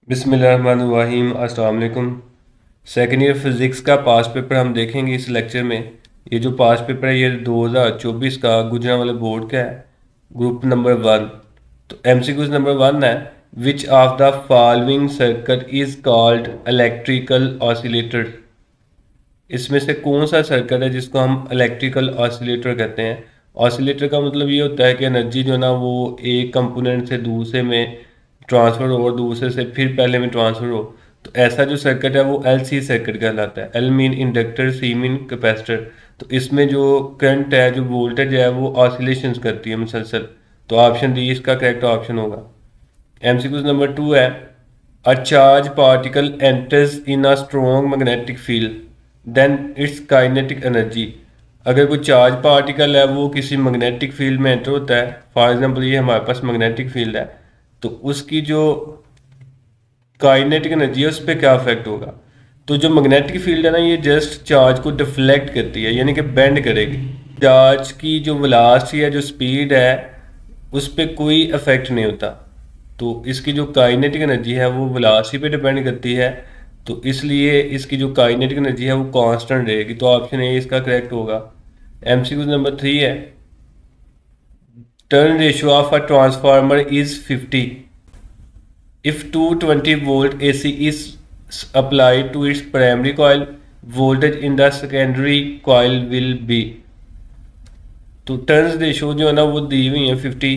बिस्मिल्लाहिर्रहमानिर्रहीम। अस्सलाम वालेकुम। सेकेंड ईयर फिज़िक्स का पास्ट पेपर हम देखेंगे इस लेक्चर में। ये जो पास्ट पेपर है ये 2024 का गुजरांवाला बोर्ड का है, ग्रुप नंबर 1। तो एमसीक्यूज नंबर 1 है, which of the following circuit is called electrical oscillator. इसमें से कौन सा सर्किट है जिसको हम इलेक्ट्रिकल ऑसिलेटर कहते हैं। ऑसिलेटर का मतलब ये होता है कि एनर्जी जो है ना वो एक कंपोनेंट से दूसरे में ट्रांसफ़र हो और दूसरे से फिर पहले में ट्रांसफ़र हो। तो ऐसा जो सर्किट है वो एल सी सर्किट कहलाता है। एल मीन इंडक्टर, सी मीन कैपेसिटर। तो इसमें जो करंट है, जो वोल्टेज है, वो ऑसिलेशंस करती है मुसलसल। तो ऑप्शन डी इसका करेक्ट ऑप्शन होगा। एमसीक्यूज नंबर 2 है, a charge particle enters in a strong magnetic field then its kinetic energy. अगर कोई चार्ज पार्टिकल है वो किसी मैग्नेटिक फील्ड में एंटर होता है, फॉर एग्जांपल ये हमारे पास मैग्नेटिक फील्ड है, तो उसकी जो काइनेटिक एनर्जी है उस पर क्या इफेक्ट होगा। तो जो मैग्नेटिक फील्ड है ना ये जस्ट चार्ज को डिफ्लेक्ट करती है, यानी कि बेंड करेगी। चार्ज की जो वेलोसिटी है, जो स्पीड है, उस पर कोई इफेक्ट नहीं होता। तो इसकी जो काइनेटिक एनर्जी है वो वेलोसिटी पे डिपेंड करती है। तो इसलिए इसकी जो काइनेटिक एनर्जी है वो कांस्टेंट रहेगी। तो ऑप्शन ए इसका करेक्ट होगा। एमसीक्यू नंबर 3 है, turn ratio of a transformer is 50 if 220 volt AC is applied to its primary coil, voltage in the secondary coil will be। तो टर्न्स रेशो जो है ना वो दी हुई है 50।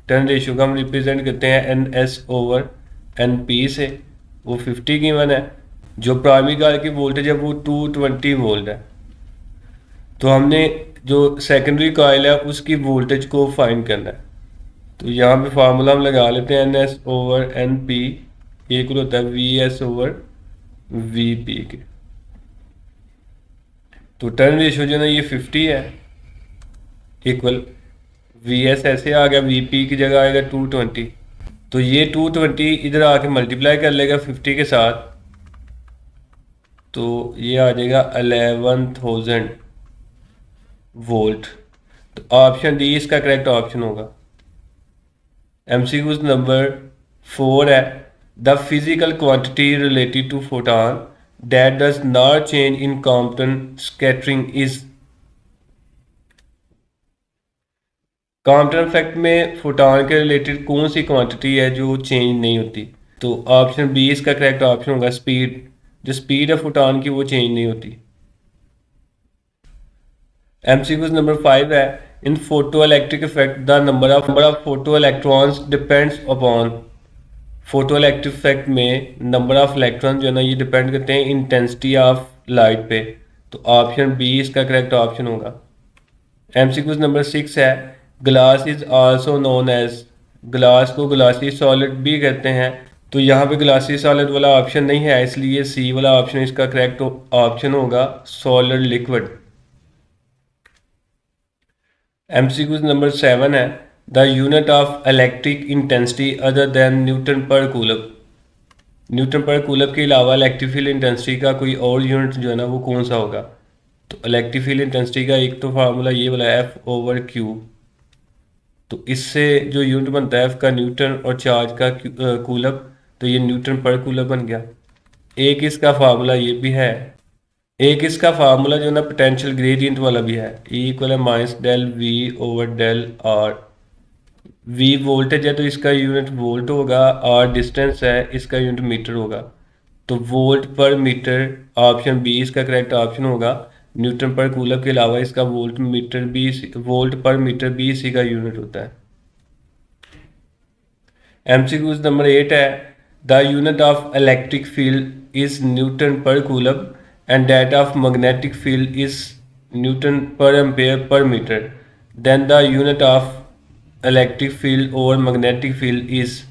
टर्न रेशो का हम रिप्रेजेंट करते हैं N S over N P से। वो 50 गिवन है। जो प्राइमरी कॉइल की वोल्टेज है वो 220 वोल्ट है। तो हमने जो सेकेंडरी कॉइल है उसकी वोल्टेज को फाइंड करना है। तो यहाँ पे फार्मूला हम लगा लेते हैं, N S over N P equal होता है V S over V P के। तो टर्न रेशियो जो है ना ये 50 है, इक्वल वी एस ऐसे आ गया, वी पी की जगह आएगा 220। तो ये 220 इधर आके मल्टीप्लाई कर लेगा 50 के साथ, तो ये आ जाएगा 11,000 वोल्ट। तो ऑप्शन डी इसका करेक्ट ऑप्शन होगा। एमसीक्यूज नंबर 4 है, the physical quantity related to photon that does not change in Compton scattering is. Compton effect में फोटॉन के रिलेटेड कौन सी क्वांटिटी है जो चेंज नहीं होती। तो ऑप्शन बी इसका करेक्ट ऑप्शन होगा, स्पीड। जो स्पीड है फोटॉन की वो चेंज नहीं होती। एमसीक्यूज नंबर 5 है, in photoelectric effect the number of photo electrons depends upon. Photo electric effect में नंबर ऑफ इलेक्ट्रॉन जो है ना ये डिपेंड करते हैं इंटेंसिटी ऑफ लाइट पे। तो ऑप्शन बी इसका करेक्ट ऑप्शन होगा। एमसीक्यूज नंबर 6 है, glass is also known as. Glass को ग्लासी सॉलिड भी कहते हैं। तो यहाँ पे ग्लासी सॉलिड वाला ऑप्शन नहीं है, इसलिए सी वाला ऑप्शन इसका करेक्ट ऑप्शन होगा, सॉलिड लिक्विड। एमसीक्यूज नंबर 7 है, the unit of electric intensity other than Newton पर कूलम। न्यूटन पर कूलम के अलावा इलेक्ट्रिक फील्ड इंटेंसिटी का कोई और यूनिट जो है ना वो कौन सा होगा। तो इलेक्ट्रिक फील्ड इंटेंसिटी का एक तो फार्मूला ये वाला एफ ओवर क्यू। तो इससे जो यूनिट बनता है एफ का न्यूटन और चार्ज का कूलम, तो ये न्यूटन पर कूलम बन गया। एक इसका फार्मूला ये भी है, एक इसका फार्मूला जो है ना पोटेंशियल ग्रेडियंट वाला भी है, ई इक्वल है minus del V over del R. V voltage है तो इसका यूनिट वोल्ट होगा, आर डिस्टेंस है इसका यूनिट मीटर होगा। तो वोल्ट पर मीटर, ऑप्शन बी इसका करेक्ट ऑप्शन होगा। न्यूटन पर कूलम के अलावा इसका वोल्ट मीटर भी, वोल्ट पर मीटर भी इसी का यूनिट होता है। एमसीक्यूज नंबर 8 है, the unit of electric field is newton पर coulomb and that of magnetic field is newton पर एम्पेयर पर metre, then the unit of electric field और magnetic field is.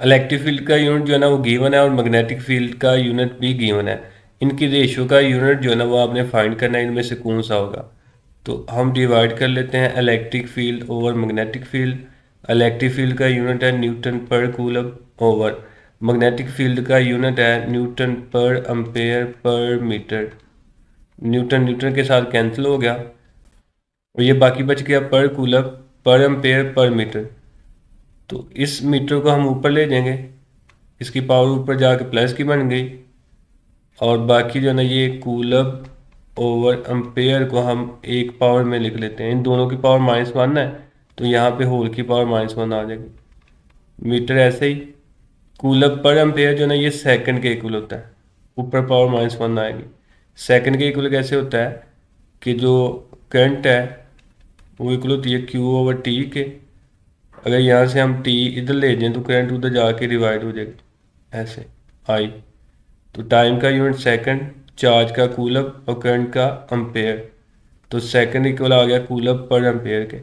Electric field का unit जो है ना वो गिवन है और मैग्नेटिक फील्ड का यूनिट भी गिवन है। इनकी रेशियो का यूनिट जो है ना वो आपने फाइंड करना है, इनमें से कौन सा होगा। तो हम डिवाइड कर लेते हैं electric field over magnetic field. Electric field का यूनिट है न्यूटन पर कूलम ओवर मैग्नेटिक फील्ड का यूनिट है न्यूटन पर एम्पेयर पर मीटर। न्यूटन न्यूटन के साथ कैंसिल हो गया और ये बाकी बच गया पर कूलम पर एम्पेयर पर मीटर। तो इस मीटर को हम ऊपर ले जाएंगे, इसकी पावर ऊपर जाके प्लस की बन गई, और बाकी जो है ना ये कूलब ओवर एम्पेयर को हम एक पावर में लिख लेते हैं। इन दोनों की पावर -1 है, तो यहाँ पे होल की पावर -1 आ जाएगी। मीटर ऐसे ही, कूलब पर एम्पेयर जो है ना ये सेकंड के इक्वल होता है, ऊपर पावर -1 आएगी। सेकंड के इक्वल कैसे होता है कि जो करंट है वो इक्वल होती है Q ओवर T के। अगर यहाँ से हम T इधर ले जाएं तो करंट उधर जाके डिवाइड हो जाएगा ऐसे I। तो टाइम का यूनिट सेकंड, चार्ज का कूलब और करंट का एम्पेयर। तो सेकंड इक्वल आ गया कूलब पर एम्पेयर के।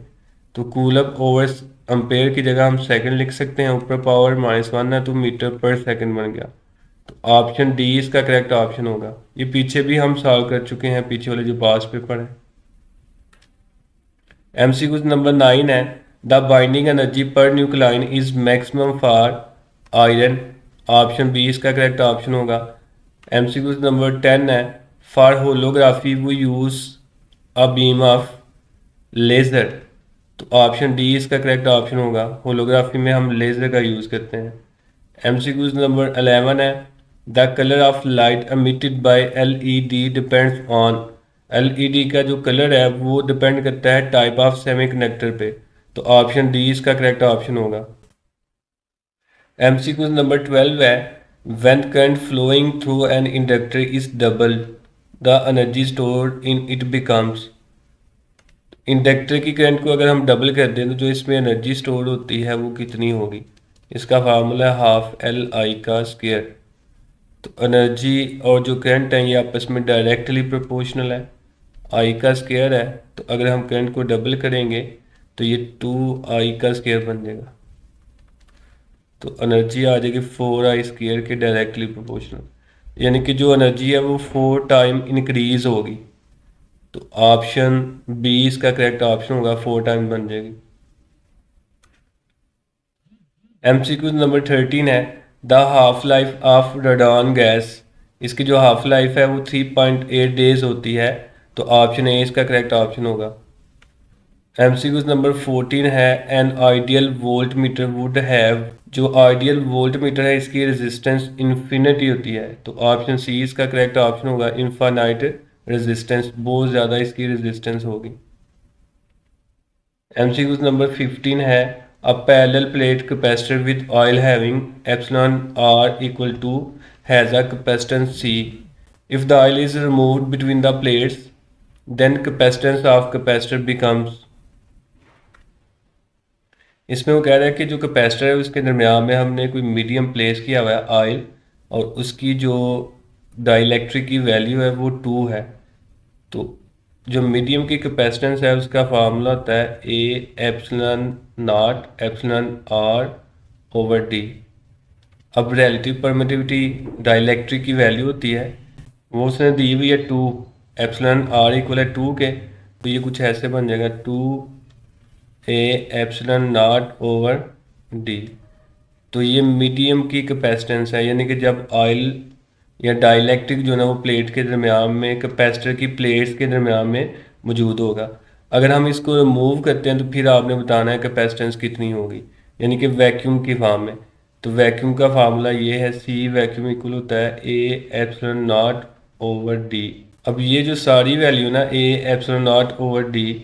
तो कूलब ओवर एम्पेयर की जगह हम सेकंड लिख सकते हैं, ऊपर पावर -1 है तो मीटर पर सेकंड बन गया। तो ऑप्शन डी इसका करेक्ट ऑप्शन होगा। ये पीछे भी हम सॉल्व कर चुके हैं, पीछे वाले जो पास पेपर है। MCQ नंबर 9 है, the binding energy per nucleon is maximum for iron. Option B इसका करेक्ट ऑप्शन होगा। MCQ नंबर 10 है, फॉर होलोग्राफी वो use a beam of laser. तो ऑप्शन डी इसका करेक्ट ऑप्शन होगा, होलोग्राफी में हम लेज़र का यूज़ करते हैं। MCQ नंबर 11 है, the colour of light emitted by LED depends on. LED का जो कलर है वो डिपेंड करता है टाइप ऑफ सेमीकंडक्टर पे। तो ऑप्शन डी इसका करेक्ट ऑप्शन होगा। MCQ नंबर 12 है, when current flowing through an inductor is doubled, the energy stored in it becomes। Inductor की करंट को अगर हम डबल कर दें तो जो इसमें एनर्जी स्टोर होती है वो कितनी होगी। इसका फार्मूला है ½ का स्क्वायर। तो एनर्जी और जो करंट है ये आपस में डायरेक्टली प्रोपोर्शनल है, आई का स्क्वायर है। तो अगर हम करंट को डबल करेंगे तो ये 2I का स्क्वायर बन जाएगा। तो एनर्जी आ जाएगी 4I स्क्वायर के डायरेक्टली प्रोपोर्शनल, यानी कि जो एनर्जी है वो 4 टाइम इंक्रीज होगी। तो ऑप्शन बी इसका करेक्ट ऑप्शन होगा, 4 टाइम बन जाएगी। MCQ नंबर 13 है, the half life of radon gas. इसकी जो हाफ लाइफ है वो 3.8 डेज होती है। तो ऑप्शन ए इसका करेक्ट ऑप्शन होगा। MCQ नंबर 14 है, an ideal volt meter would have. जो आइडियल वोल्ट मीटर है इसकी रेजिस्टेंस इन्फिनिटी होती है। तो ऑप्शन सी इसका करेक्ट ऑप्शन होगा, इनफाइनाइट रेजिस्टेंस, बहुत ज़्यादा इसकी रेजिस्टेंस होगी। MCQ नंबर 15 है, a parallel plate capacitor with oil having epsilon R equal to has a capacitance C। If the oil is removed between the plates then capacitance of capacitor becomes. इसमें वो कह रहा है कि जो capacitor है उसके दरमियान में हमने कोई मीडियम प्लेस किया हुआ है ऑयल, और उसकी जो डाइलेक्ट्रिक की वैल्यू है वो 2 है। तो जो मीडियम की कैपेसिटेंस है उसका फार्मूला होता है A∈0 अब रिलेटिव परमिटिविटी डाइलेक्ट्रिक की वैल्यू होती है, वो उसने दी हुई है 2, εr इक्वल है 2 के। तो ये कुछ ऐसे बन जाएगा 2A∈0/D। तो ये मीडियम की कैपेसिटेंस है, यानी कि जब ऑयल या डाइलेक्ट्रिक जो है ना वो प्लेट के दरमियान में, कैपेसिटर की प्लेट्स के दरमियान में मौजूद होगा। अगर हम इसको रिमूव करते हैं तो फिर आपने बताना है कैपेसिटेंस कितनी होगी, यानी कि वैक्यूम की फॉर्म में। तो वैक्यूम का फार्मूला ये है, C वैक्यूम इक्वल होता है A∈0/D। अब ये जो सारी वैल्यू ना A∈0/D,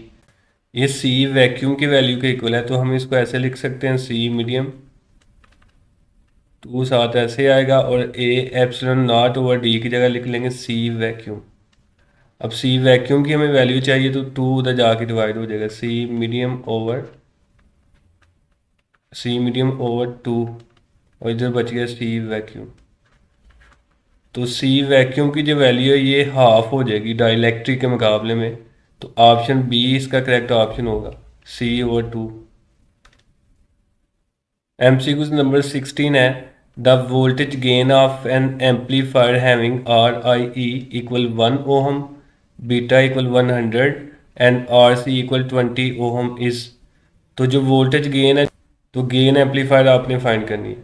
ये C वैक्यूम की वैल्यू के इक्वल है। तो हम इसको ऐसे लिख सकते हैं, C मीडियम 2 साथ ऐसे आएगा, और A∈0/D की जगह लिख लेंगे C वैक्यूम। अब C वैक्यूम की हमें वैल्यू चाहिए तो 2 उधर जाके डिवाइड हो जाएगा, C मीडियम ओवर 2, और इधर बच गया C वैक्यूम। तो C वैक्यूम की जो वैल्यू है ये हाफ हो जाएगी डाइलेक्ट्रिक के मुकाबले में। तो ऑप्शन बी इसका करेक्ट ऑप्शन होगा, C/2। MCQ नंबर 16 है, the voltage gain of N amplifier having RIE equal 1 ohm, beta equal 100 and RC equal 20 ohm is. तो जो वोल्टेज गेन है, तो गेन एम्पलीफायर आपने फाइंड करनी है।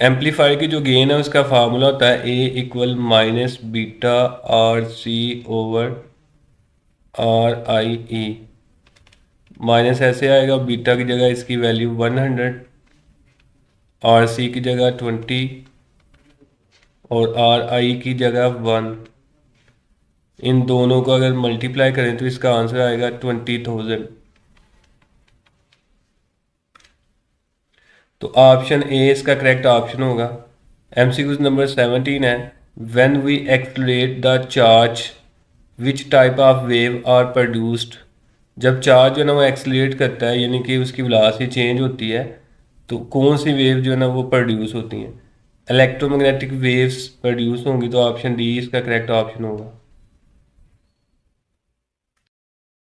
एम्पलीफायर की जो गेन है उसका फार्मूला होता है A equal -beta RC over RIE। Minus ऐसे आएगा, बीटा की जगह इसकी वैल्यू 100, आर सी की जगह 20 और आर आई की जगह 1। इन दोनों को अगर मल्टीप्लाई करें तो इसका आंसर आएगा 20,000। तो ऑप्शन ए इसका करेक्ट ऑप्शन होगा। एमसीक्यू नंबर 17 है, when we accelerate the charge which type of wave are produced. जब चार्ज जो है ना वो एक्सलरेट करता है यानी कि उसकी वेलोसिटी चेंज होती है, तो कौन सी वेव जो है ना वो प्रोड्यूस होती हैं। इलेक्ट्रोमैग्नेटिक वेव्स प्रोड्यूस होंगी, तो ऑप्शन डी इसका करेक्ट ऑप्शन होगा।